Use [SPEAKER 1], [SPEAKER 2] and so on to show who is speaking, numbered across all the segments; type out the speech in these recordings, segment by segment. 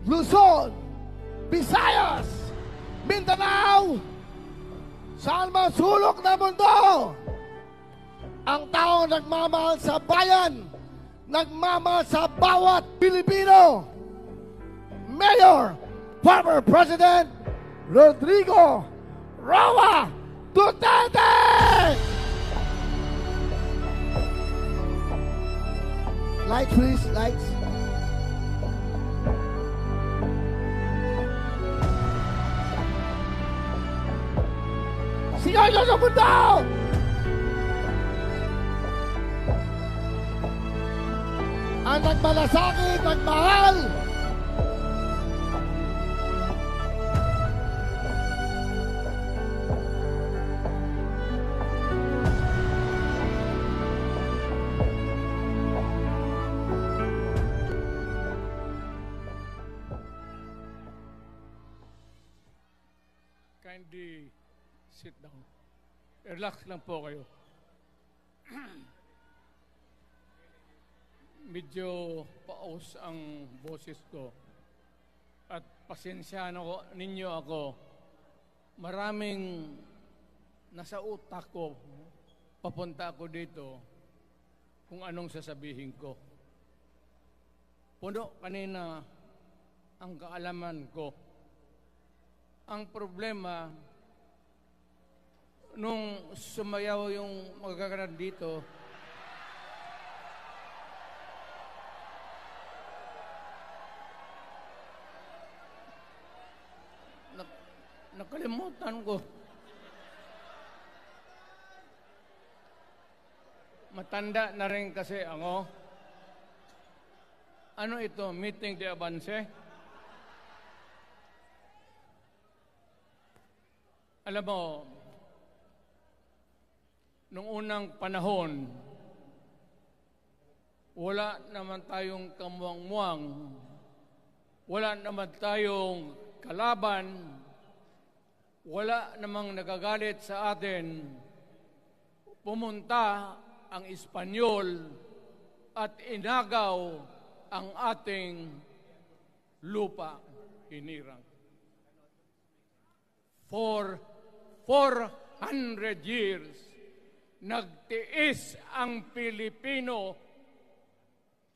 [SPEAKER 1] Luzon, Visayas, Mindanao, saan man sulok na mundo, ang taong nagmamahal sa bayan, nagmamahal sa bawat Pilipino. Mayor, former President Rodrigo Roa Duterte! Lights, please, lights. Sigaw nyo sa mundo! Ang nagmalasakit, nagmahal,
[SPEAKER 2] kindly sit down. Relax lang po kayo. Medyo paus ang boses ko. At pasensyahan ninyo ako. Maraming nasa utak ko. Papunta ako dito kung anong sasabihin ko. Puno kanina ang kaalaman ko. Ang problema, nung sumayaw yung magkakaroon dito, nakalimutan ko. Matanda na rin kasi ako. Ano ito? Meeting de Avance? Alam mo, nung unang panahon, wala naman tayong kamuang-muang, wala naman tayong kalaban, wala namang nagagalit sa atin. Pumunta ang Espanyol at inagaw ang ating lupa, hinirang. For 400 years, nagtiis ang Pilipino,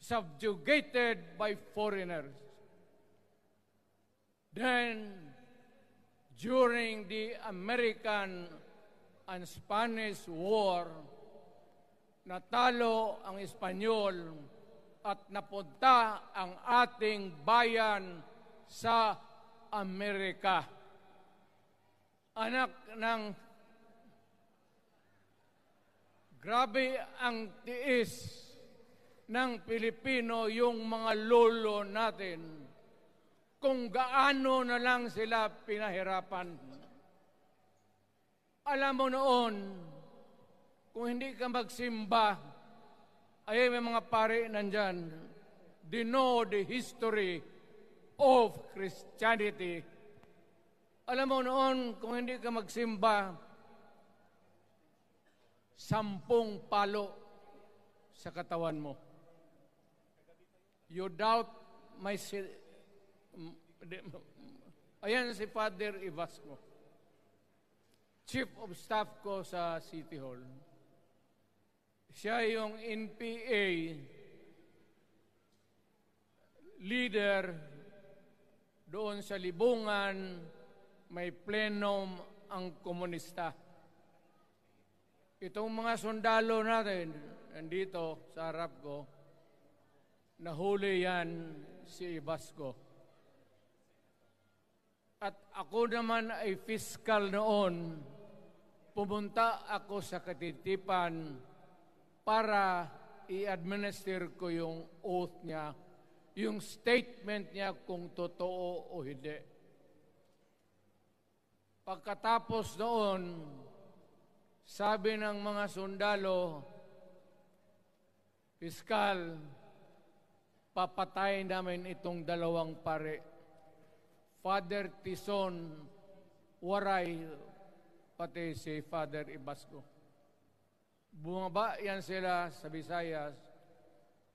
[SPEAKER 2] subjugated by foreigners. Then, during the American and Spanish War, natalo ang Espanyol at napunta ang ating bayan sa Amerika. Anak ng grabe ang tiis ng Pilipino, yung mga lolo natin, kung gaano na lang sila pinahirapan. Alam mo noon, kung hindi ka magsimba, ay may mga pare nandyan, they know the history of Christianity. Alam mo noon, kung hindi ka magsimba, 10 palo sa katawan mo. You doubt my... Ayan si Father Ibasco, Chief of Staff ko sa City Hall. Siya yung NPA leader doon sa Libungan. May plenum ang komunista. Itong mga sundalo natin, nandito sa harap ko, nahuli yan si Ibasco. At ako naman ay fiscal noon, pumunta ako sa Katitipan para i-administer ko yung oath niya, yung statement niya kung totoo o hindi. Pagkatapos noon, sabi ng mga sundalo, Piskal, papatayin namin itong 2 pare. Father Tison, Waray, pati si Father Ibasco. Bumaba yan sila sa Visayas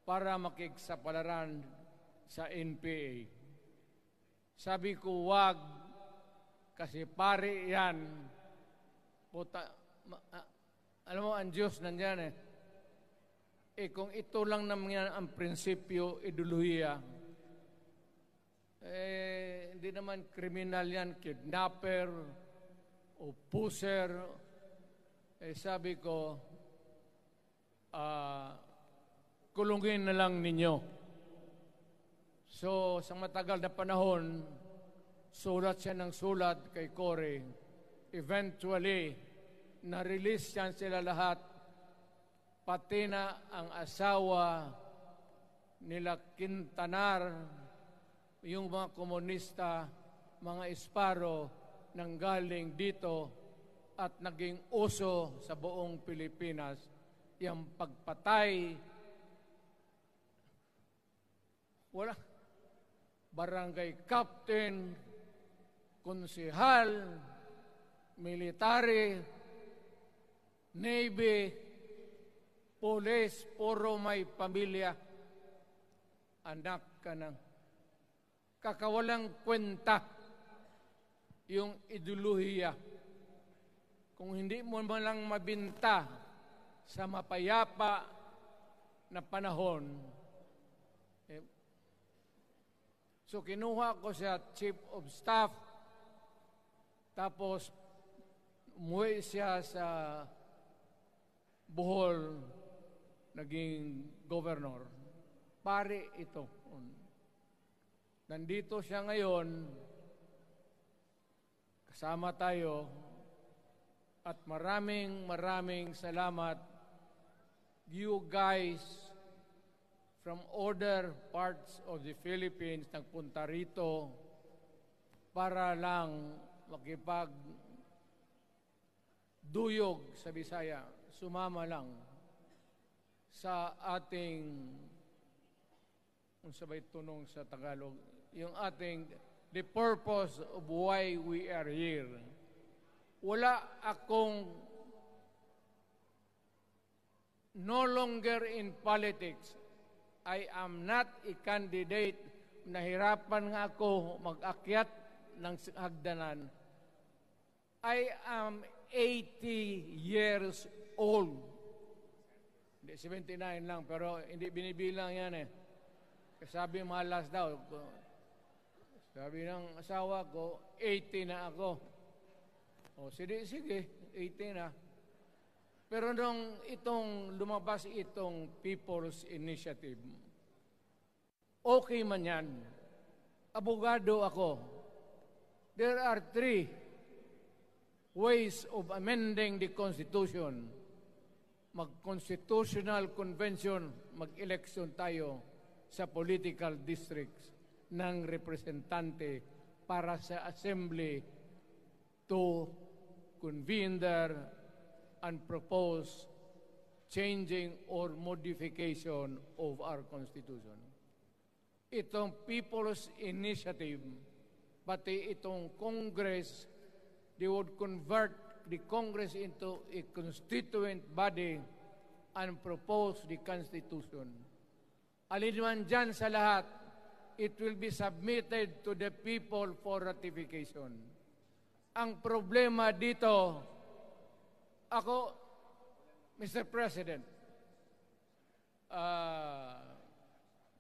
[SPEAKER 2] para makigsapalaran sa NPA. Sabi ko, wag, kasi pare yan. Puta, alam mo, ang Diyos nandyan eh. Kung ito lang naman ang prinsipyo, ideolohiya, hindi naman kriminal yan, kidnapper, o pusher. Sabi ko, kulungin na lang ninyo. So, sa matagal na panahon, sulat siya ng sulat kay Cory. Eventually, na-release yan sila lahat, pati na ang asawa nila Quintanar, yung mga komunista, mga Esparo, nanggaling dito at naging uso sa buong Pilipinas, yung pagpatay. Wala. Barangay captain, konsehal, military, navy, police, puro may pamilya. Anak ka ng kakawalang kwenta yung ideolohiya. Kung hindi mo man lang mabinta sa mapayapa na panahon, so kinuha ko siya Chief of Staff, tapos umuwi siya sa Bohol, naging governor. Pare ito. Nandito siya ngayon, kasama tayo, at maraming salamat. You guys from other parts of the Philippines nagpunta rito para lang makipagduyog sa Bisaya. Sumama lang sa ating, kung sabay tunong sa Tagalog, yung ating, the purpose of why we are here. Wala akong, no longer in politics. I am not a candidate. Nahirapan nga ako mag-akyat ng hagdanan. I am 80 years old. Hindi, 79 lang, pero hindi binibilang yan eh. Sabi malas daw. Sabi ng asawa ko, 80 na ako. O, sige, 80 na. Pero nung lumabas itong People's Initiative, okay man yan. Abogado ako. There are 3 ways of amending the Constitution. Mag-constitutional convention, mag-election tayo sa political districts ng representante para sa assembly to convene there and propose changing or modification of our Constitution. Itong People's Initiative, pati itong Congress, they would convert the Congress into a constituent body and propose the Constitution. Alin man dyan sa lahat, it will be submitted to the people for ratification. Ang problema dito, ako, Mr. President,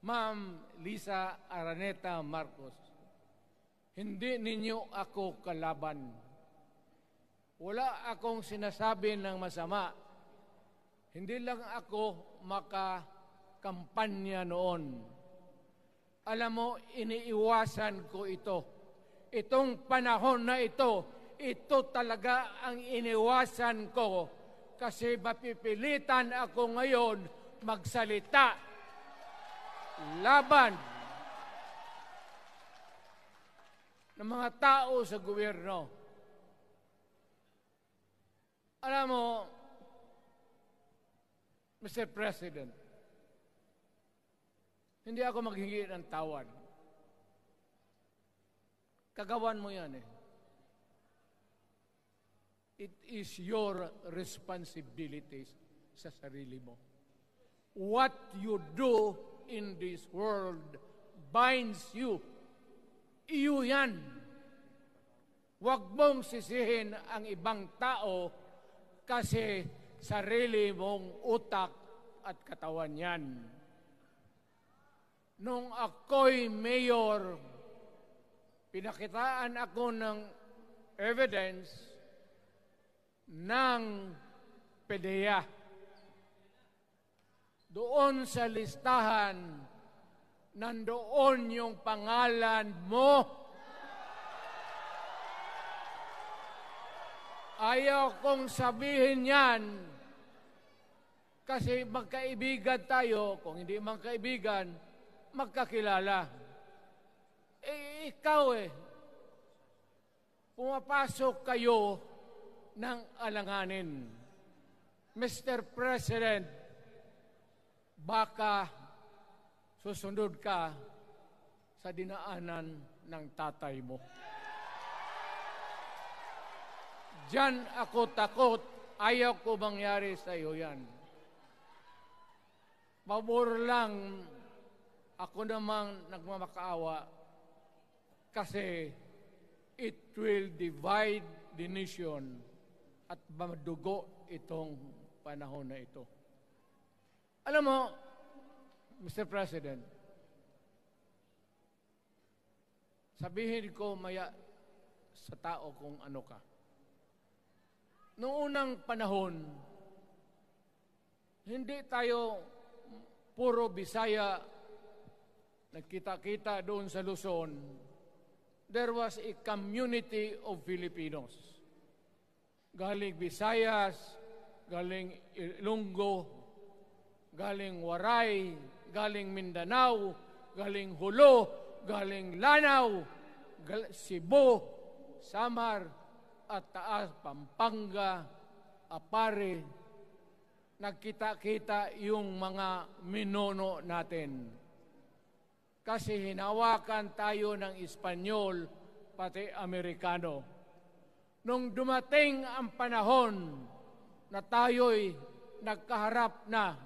[SPEAKER 2] Ma'am Lisa Araneta Marcos, hindi ninyo ako kalaban. Wala akong sinasabi ng masama. Hindi lang ako makakampanya noon. Alam mo, iniiwasan ko ito. Itong panahon na ito talaga ang iniwasan ko kasi mapipilitan ako ngayon magsalita laban ng mga tao sa gobyerno. Alam mo, Mr. President, hindi ako maghingi ng tawad. Kagawan mo yan eh. It is your responsibility sa sarili mo. What you do in this world binds you. Iyo yan. Huwag mong sisihin ang ibang tao kasi sarili mong utak at katawan yan. Nung ako'y mayor, pinakitaan ako ng evidence ng PDEA. Doon sa listahan, nandoon yung pangalan mo. Ayaw kong sabihin yan kasi magkaibigan tayo. Kung hindi magkaibigan, magkakilala. Ikaw pumapasok kayo ng alanganin. Mr. President, baka susunod ka sa dinaanan ng tatay mo. Diyan ako takot. Ayaw ko mangyari sa iyo yan. Pabor lang, ako namang nagmamakaawa kasi it will divide the nation at madugo itong panahon na ito. Alam mo, Mr. President, sabihin ko maya sa tao kung ano ka. Noong unang panahon, hindi tayo puro Bisaya nagkita-kita doon sa Luzon. There was a community of Filipinos. Galing Visayas, galing Ilonggo, galing Waray, galing Mindanao, galing Hulo, galing Lanao, Cebu, Samar, at Taas, Pampanga, Apare. Nagkita-kita yung mga minono natin. Kasi hinawakan tayo ng Espanyol, pati Amerikano. Nung dumating ang panahon na tayo'y nagkaharap na,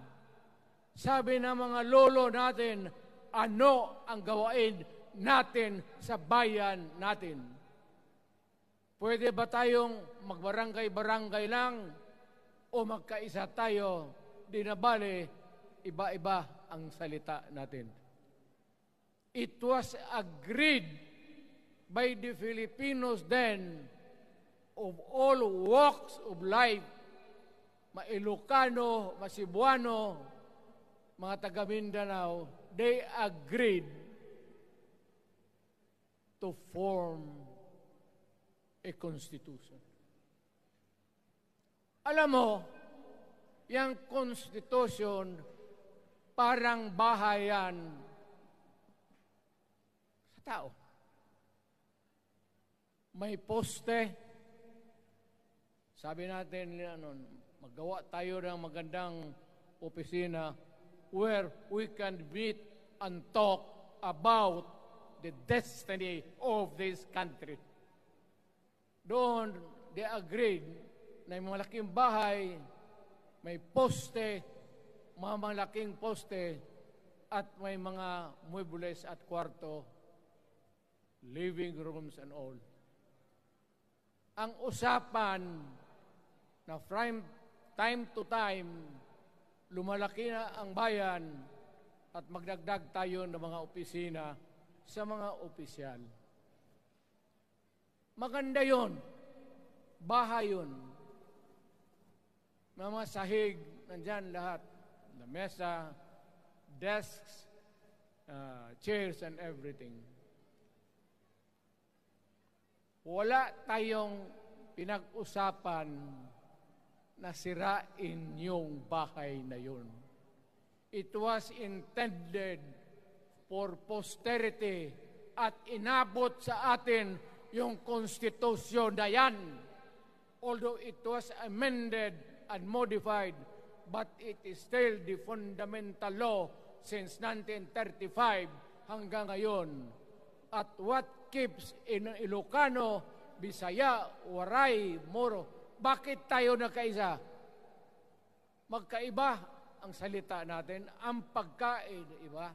[SPEAKER 2] sabi ng mga lolo natin, ano ang gawain natin sa bayan natin? Pwede ba tayong magbarangay-barangay lang o magkaisa tayo? Di na bale, iba-iba ang salita natin. It was agreed by the Filipinos then of all walks of life, Ma-Ilocano, Ma-Cebuano, mga taga Mindanao, they agreed to form a constitution. Alam mo, yung constitution parang bahayan sa tao. May poste. Sabi natin, maggawa tayo ng magandang opisina where we can meet and talk about the destiny of this country. Doon, they agreed na yung malaking bahay, may poste, mga malaking poste, at may mga muebles at kwarto, living rooms and all. Ang usapan na from time to time, lumalaki na ang bayan at magdagdag tayo ng mga opisina sa mga opisyal. Maganda yun. Bahay yun. Mga sahig, nandyan lahat. The mesa, desks, chairs and everything. Wala tayong pinag-usapan na sirain yung bahay na yun. It was intended for posterity at inabot sa atin yung konstitusyon na yan. Although it was amended and modified, but it is still the fundamental law since 1935 hanggang ngayon. At what keeps in Ilocano, Bisaya, Waray, Moro, bakit tayo nagkaisa? Magkaiba ang salita natin, ang pagkain, iba.